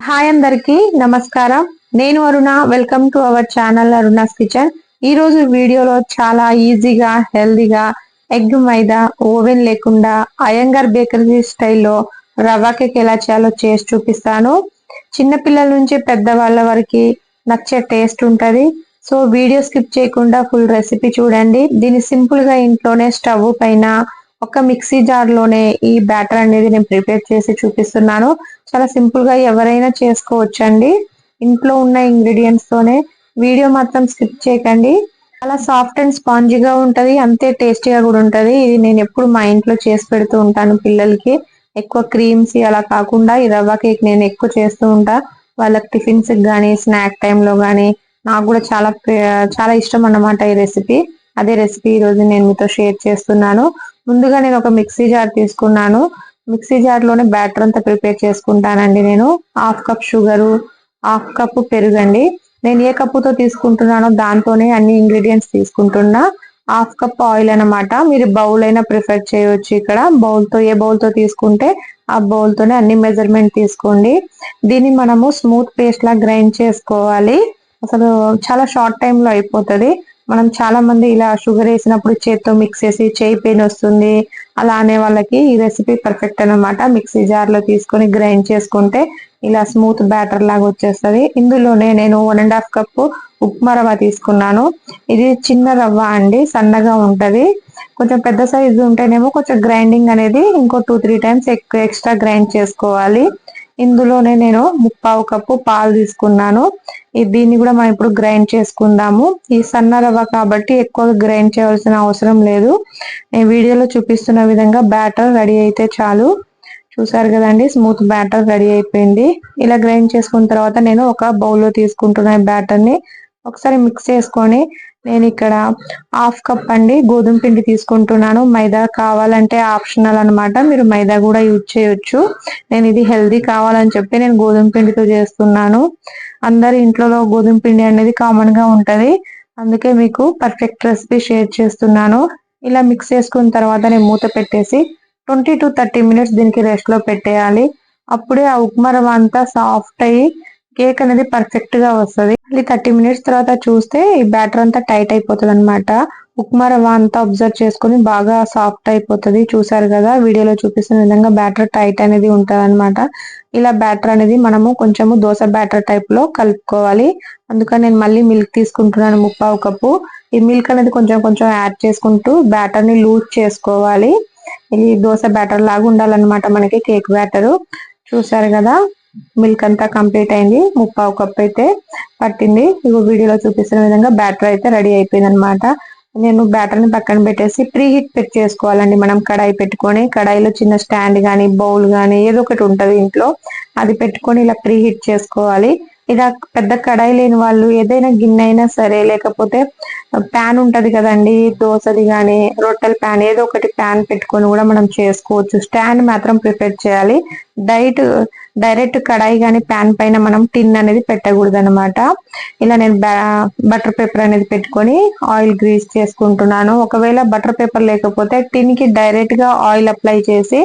Hi అందరికి నమస్కారం. నేను Aruna. Welcome to our channel Aruna's kitchen. ఈ రోజు వీడియోలో చాలా ఈజీగా హెల్దీగా ఎగ్ మైదా ఓవెన్ లేకుండా అయ్యంగార్ బేకరీ స్టైల్లో రవ్వ కేక్ ఎలా చేయాలో చేసి చూపిస్తాను. చిన్న పిల్లల నుంచి పెద్దవాళ్ళ వరకు నచ్చే టేస్ట్ ఉంటది. సో వీడియో స్కిప్ చేయకుండా ఫుల్ రెసిపీ చూడండి. దీన్ని సింపుల్ గా ఇంట్లోనే స్టవ్ పైన ఒక మిక్సీ జార్ లోనే ఈ బ్యాటర్ అనేది నేను ప్రిపేర్ చేసి చూపిస్తున్నాను. చాలా సింపుల్ గా ఎవరైనా చేసుకోవచ్చండి. ఇంట్లో ఉన్న ఇంగ్రీడియంట్స్ తోనే. వీడియో మాత్రం స్కిప్ చేయకండి. చాలా సాఫ్ట్ అండ్ స్పాంజీగా ఉంటది, అంతే టేస్టీగా కూడా ఉంటది. ఇది నేను ఎప్పుడు మా ఇంట్లో చేసి పెడుతూ ఉంటాను పిల్లలకి. ఎక్కువ క్రీమ్స్ అలా కాకుండా ఈ రవ్వ కేక్ నేను ఎక్కువ చేస్తూ ఉంటా. వాళ్ళకి టిఫిన్స్ గానీ స్నాక్ టైంలో గానీ నాకు కూడా చాలా ఇష్టం అన్నమాట ఈ రెసిపీ. అదే రెసిపీ ఈ రోజు నేను మీతో షేర్ చేస్తున్నాను. ముందుగా నేను ఒక మిక్సీ జార్ తీసుకున్నాను. మిక్సీ జార్ లోనే బ్యాటర్ అంతా ప్రిపేర్ చేసుకుంటానండి. నేను half cup sugar, half cup పెరుగండి. నేను ఏ కప్పుతో తీసుకుంటున్నానో దాంతోనే అన్ని ఇంగ్రీడియంట్స్ తీసుకుంటున్నా. హాఫ్ కప్ ఆయిల్ అన్నమాట. మీరు బౌల్ అయినా ప్రిఫర్ చేయొచ్చు. ఇక్కడ ఏ బౌల్ తో తీసుకుంటే ఆ బౌల్ తోనే అన్ని మెజర్మెంట్ తీసుకోండి. దీన్ని మనము స్మూత్ పేస్ట్ లా గ్రైండ్ చేసుకోవాలి. అసలు చాలా షార్ట్ టైమ్ లో అయిపోతుంది. మనం చాలా మంది ఇలా షుగర్ వేసినప్పుడు చేత్తో మిక్స్ చేసి చేయి పెయిన్ వస్తుంది అలా అనే వాళ్ళకి ఈ రెసిపీ పర్ఫెక్ట్ అన్నమాట. మిక్సీ జార్ లో తీసుకొని గ్రైండ్ చేసుకుంటే ఇలా స్మూత్ బ్యాటర్ లాగా వచ్చేస్తుంది. ఇందులోనే నేను 1.5 కప్పు ఉప్మా రవ్వ తీసుకున్నాను. ఇది చిన్న రవ్వ అండి, సన్నగా ఉంటది. కొంచెం పెద్ద సైజు ఉంటేనేమో కొంచెం గ్రైండింగ్ అనేది ఇంకో 2-3 టైమ్స్ ఎక్కువ ఎక్స్ట్రా గ్రైండ్ చేసుకోవాలి. ఇందులోనే నేను 1/4 కప్పు పాలు తీసుకున్నాను. దీన్ని కూడా మనం ఇప్పుడు గ్రైండ్ చేసుకుందాము. ఈ సన్న రవ్వ కాబట్టి ఎక్కువ గ్రైండ్ చేయాల్సిన అవసరం లేదు. నేను వీడియోలో చూపిస్తున్న విధంగా బ్యాటర్ రెడీ అయితే చాలు. చూసారు కదండి, స్మూత్ బ్యాటర్ రెడీ అయిపోయింది. ఇలా గ్రైండ్ చేసుకున్న తర్వాత నేను ఒక బౌల్లో తీసుకుంటున్న బ్యాటర్ ని ఒకసారి మిక్స్ చేసుకొని నేను ఇక్కడ హాఫ్ కప్ అండి గోధుమ పిండి తీసుకుంటున్నాను. మైదా కావాలంటే ఆప్షనల్ అన్నమాట, మీరు మైదా కూడా యూజ్ చేయొచ్చు. నేను ఇది హెల్దీ కావాలని చెప్పి నేను గోధుమ పిండితో చేస్తున్నాను. అందరి ఇంట్లో గోధుమ పిండి అనేది కామన్ గా ఉంటది, అందుకే మీకు పర్ఫెక్ట్ రెసిపీ షేర్ చేస్తున్నాను. ఇలా మిక్స్ చేసుకున్న తర్వాత నేను మూత పెట్టేసి 20-30 మినిట్స్ దీనికి రెస్ట్ లో పెట్టేయాలి. అప్పుడే ఆ ఉప్మా రవ్వ అంతా సాఫ్ట్ అయ్యి కేక్ అనేది పర్ఫెక్ట్ గా వస్తుంది. మళ్ళీ 30 మినిట్స్ తర్వాత చూస్తే ఈ బ్యాటర్ అంతా టైట్ అయిపోతుంది అనమాట. ఉప్మా రవ్వ అంతా అబ్జర్వ్ చేసుకుని బాగా సాఫ్ట్ అయిపోతుంది. చూసారు కదా, వీడియోలో చూపిస్తున్న విధంగా బ్యాటర్ టైట్ అనేది ఉంటది అనమాట. ఇలా బ్యాటర్ అనేది మనము కొంచెము దోశ బ్యాటర్ టైప్ లో కలుపుకోవాలి. అందుకని నేను మళ్ళీ మిల్క్ తీసుకుంటున్నాను 1/4 కప్పు. ఈ మిల్క్ అనేది కొంచెం కొంచెం యాడ్ చేసుకుంటూ బ్యాటర్ ని లూజ్ చేసుకోవాలి. ఇది దోశ బ్యాటర్ లాగా ఉండాలన్నమాట మనకి కేక్ బ్యాటర్. చూసారు కదా, మిల్క్ అంతా కంప్లీట్ అయింది. 1/4 కప్ అయితే పట్టింది. ఇగో వీడియోలో చూపిస్తున్న విధంగా బ్యాటర్ అయితే రెడీ అయిపోయింది అనమాట. నేను బ్యాటర్ ని పక్కన పెట్టేసి ప్రీ హీట్ చేసుకోవాలండి. మనం కడాయి పెట్టుకొని, కడాయిలో చిన్న స్టాండ్ గానీ బౌల్ గానీ ఏదో ఒకటి ఉంటది ఇంట్లో, అది పెట్టుకొని ఇలా ప్రీ హీట్ చేసుకోవాలి. ఇలా పెద్ద కడాయి లేని వాళ్ళు ఏదైనా గిన్నె అయినా సరే, లేకపోతే ప్యాన్ ఉంటది కదండి, దోశది గానీ రొట్టెల ప్యాన్ ఏదో ఒకటి ప్యాన్ పెట్టుకొని కూడా మనం చేసుకోవచ్చు. స్టాండ్ మాత్రం ప్రిపేర్ చేయాలి. డైరెక్ట్ కడాయి గానీ ప్యాన్ పైన మనం టిన్ అనేది పెట్టకూడదు అనమాట. ఇలా నేను బటర్ పేపర్ అనేది పెట్టుకొని ఆయిల్ గ్రీస్ చేసుకుంటున్నాను. ఒకవేళ బటర్ పేపర్ లేకపోతే టిన్ కి డైరెక్ట్ గా ఆయిల్ అప్లై చేసి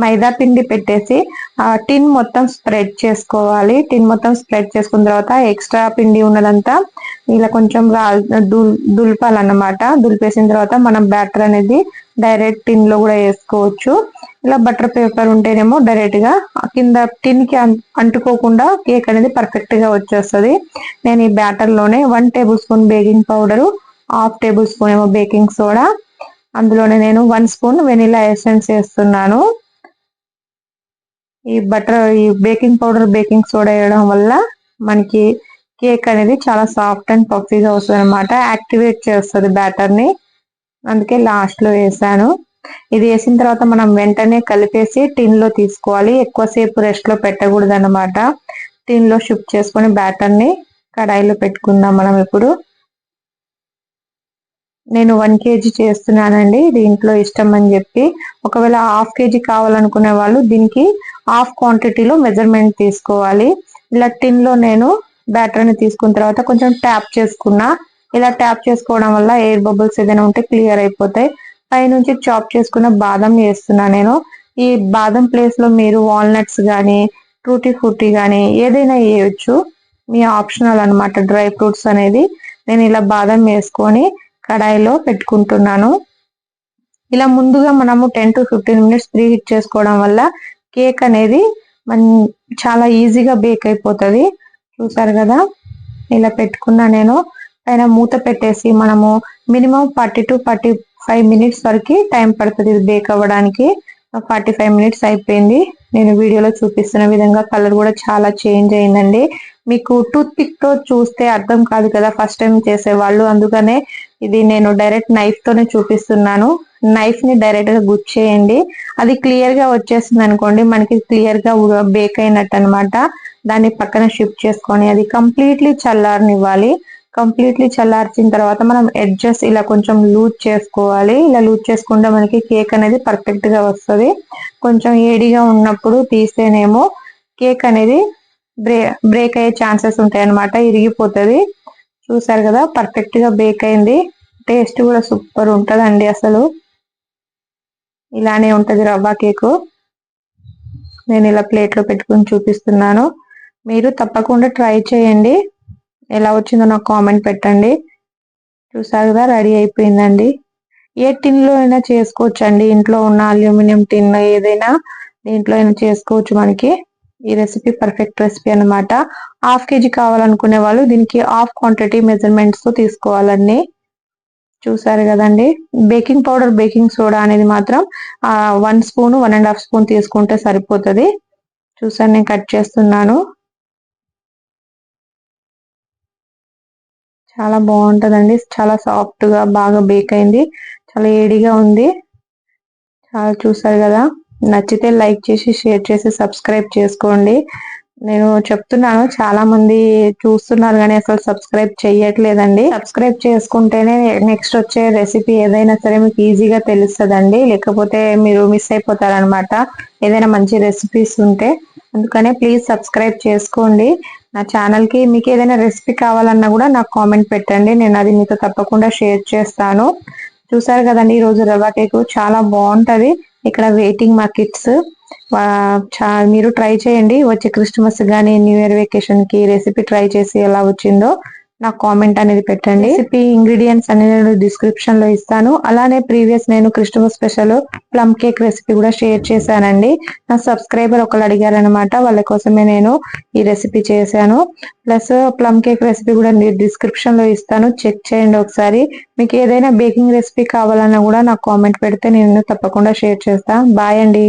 మైదా పిండి పెట్టేసి ఆ టిన్ మొత్తం స్ప్రెడ్ చేసుకోవాలి. టిన్ మొత్తం స్ప్రెడ్ చేసుకున్న తర్వాత ఎక్స్ట్రా పిండి ఉన్నదంతా ఇలా కొంచెం దులపాలన్నమాట. దులిపేసిన తర్వాత మనం బ్యాటర్ అనేది డైరెక్ట్ టిన్ లో కూడా వేసుకోవచ్చు. ఇలా బటర్ పేపర్ ఉంటేనేమో డైరెక్ట్ గా కింద టిన్ కి అంటుకోకుండా కేక్ అనేది పర్ఫెక్ట్ గా వచ్చేస్తుంది. నేను ఈ బ్యాటర్ లోనే 1 table spoon baking powder, half table spoon ఏమో బేకింగ్ సోడా, అందులోనే నేను 1 స్పూన్ వెనిలా ఎసెన్స్ వేస్తున్నాను. ఈ బేకింగ్ పౌడర్ బేకింగ్ సోడా వేయడం వల్ల మనకి కేక్ అనేది చాలా సాఫ్ట్ అండ్ పఫీగా వస్తుంది అనమాట. యాక్టివేట్ చేస్తుంది బ్యాటర్ ని, అందుకే లాస్ట్ లో వేసాను. ఇది వేసిన తర్వాత మనం వెంటనే కలిపేసి టిన్ లో తీసుకోవాలి. ఎక్కువసేపు రెస్ట్ లో పెట్టకూడదు అనమాట. టిన్ లో షిఫ్ట్ చేసుకొని బ్యాటర్ ని కడాయిలో పెట్టుకుందాం మనం ఇప్పుడు. నేను 1 kg చేస్తున్నానండి, దీంట్లో ఇష్టం అని చెప్పి. ఒకవేళ హాఫ్ కేజీ కావాలనుకునే వాళ్ళు దీనికి హాఫ్ క్వాంటిటీలో మెజర్మెంట్ తీసుకోవాలి. ఇలా టిన్ లో నేను బ్యాటర్ ని తీసుకున్న తర్వాత కొంచెం ట్యాప్ చేసుకున్నా. ఇలా ట్యాప్ చేసుకోవడం వల్ల ఎయిర్ బబుల్స్ ఏదైనా ఉంటే క్లియర్ అయిపోతాయి. పైనుంచి చాప్ చేసుకున్న బాదం వేస్తున్నా నేను. ఈ బాదం ప్లేస్ లో మీరు వాల్నట్స్ గానీ టూటీ ఫ్రూటీ కానీ ఏదైనా వేయొచ్చు, మీ ఆప్షనల్ అన్నమాట. డ్రై ఫ్రూట్స్ అనేది నేను ఇలా బాదం వేసుకొని కడాయిలో పెట్టుకుంటున్నాను. ఇలా ముందుగా మనము 10 to 15 మినిట్స్ ప్రీ హీట్ చేసుకోవడం వల్ల కేక్ అనేది చాలా ఈజీగా బేక్ అయిపోతుంది. చూసారు కదా, ఇలా పెట్టుకున్నా. నేను పైన మూత పెట్టేసి మనము మినిమం 40 to 45 మినిట్స్ వరకు టైం పడుతుంది ఇది బేక్ అవ్వడానికి. 45 మినిట్స్ అయిపోయింది. నేను వీడియోలో చూపిస్తున్న విధంగా కలర్ కూడా చాలా చేంజ్ అయిందండి. మీకు టూత్ పిక్ తో చూస్తే అర్థం కాదు కదా ఫస్ట్ టైం చేసేవాళ్ళు, అందుకనే ఇది నేను డైరెక్ట్ నైఫ్ తోనే చూపిస్తున్నాను. నైఫ్ ని డైరెక్ట్ గా గుచ్చేయండి, అది క్లియర్ గా వచ్చేసింది అనుకోండి, మనకి క్లియర్ గా బేక్ అయినట్టు అనమాట. దాన్ని పక్కన షిఫ్ట్ చేసుకొని అది కంప్లీట్లీ చల్లారనివ్వాలి. కంప్లీట్లీ చల్లార్చిన తర్వాత మనం ఎడ్జెస్ ఇలా కొంచెం లూజ్ చేసుకోవాలి. ఇలా లూజ్ చేసుకుంటే మనకి కేక్ అనేది పర్ఫెక్ట్ గా వస్తుంది. కొంచెం ఏడిగా ఉన్నప్పుడు తీస్తేనేమో కేక్ అనేది బ్రేక్ అయ్యే ఛాన్సెస్ ఉంటాయి అనమాట, ఇరిగిపోతుంది. చూసారు కదా, పర్ఫెక్ట్ గా బేక్ అయింది. టేస్ట్ కూడా సూపర్ ఉంటదండి. అసలు ఇలానే ఉంటది రవ్వ కేకు. నేను ఇలా ప్లేట్ లో పెట్టుకుని చూపిస్తున్నాను. మీరు తప్పకుండా ట్రై చేయండి. ఎలా వచ్చిందో నాకు కామెంట్ పెట్టండి. చూసారు కదా, రెడీ అయిపోయిందండి. ఏ టిన్ లో అయినా చేసుకోవచ్చు అండి, ఇంట్లో ఉన్న అల్యూమినియం టిన్ ఏదైనా దీంట్లో అయినా చేసుకోవచ్చు. మనకి ఈ రెసిపీ పర్ఫెక్ట్ రెసిపీ అనమాట. హాఫ్ కేజీ కావాలనుకునే వాళ్ళు దీనికి హాఫ్ క్వాంటిటీ మెజర్మెంట్స్ తో తీసుకోవాలండి. చూసారు కదండి, బేకింగ్ పౌడర్ బేకింగ్ సోడా అనేది మాత్రం 1 స్పూన్ 1.5 స్పూన్ తీసుకుంటే సరిపోతుంది. చూసారు, నేను కట్ చేస్తున్నాను. చాలా బాగుంటదండి, చాలా సాఫ్ట్ గా బాగా బేక్ అయింది, చాలా ఏడిగా ఉంది. చాలా చూసారు కదా, నచ్చితే లైక్ చేసి షేర్ చేసి సబ్స్క్రైబ్ చేసుకోండి. నేను చెప్తున్నాను, చాలా మంది చూస్తున్నారు కానీ అసలు సబ్స్క్రైబ్ చేయట్లేదండి. సబ్స్క్రైబ్ చేసుకుంటేనే నెక్స్ట్ వచ్చే రెసిపీ ఏదైనా సరే మీకు ఈజీగా తెలుస్తుందండి, లేకపోతే మీరు మిస్ అయిపోతారనమాట ఏదైనా మంచి రెసిపీస్ ఉంటే. అందుకనే ప్లీజ్ సబ్స్క్రైబ్ చేసుకోండి నా ఛానల్ కి. మీకు ఏదైనా రెసిపీ కావాలన్నా కూడా నాకు కామెంట్ పెట్టండి, నేను అది మీతో తప్పకుండా షేర్ చేస్తాను. చూసారు కదండి, ఈ రోజు రవ్వ కేక్ చాలా బాగుంటది. ఇక్కడ వెయిటింగ్ మా కిడ్స్, మీరు ట్రై చేయండి. వచ్చే క్రిస్మస్ గానీ న్యూ ఇయర్ వెకేషన్ కి రెసిపీ ట్రై చేసి ఎలా వచ్చిందో నాకు కామెంట్ అనేది పెట్టండి. రెసిపీ ఇంగ్రీడియంట్స్ అనేది నేను డిస్క్రిప్షన్ లో ఇస్తాను. అలానే ప్రీవియస్ నేను Christmas special plum cake recipe కూడా షేర్ చేశానండి. నా సబ్స్క్రైబర్ ఒకళ్ళు అడిగారనమాట, వాళ్ళ కోసమే నేను ఈ రెసిపీ చేశాను. ప్లస్ ప్లమ్ కేక్ రెసిపీ కూడా డిస్క్రిప్షన్ లో ఇస్తాను, చెక్ చేయండి ఒకసారి. మీకు ఏదైనా బేకింగ్ రెసిపీ కావాలన్నా కూడా నాకు కామెంట్ పెడితే నేను తప్పకుండా షేర్ చేస్తాను. బాయ్ అండి.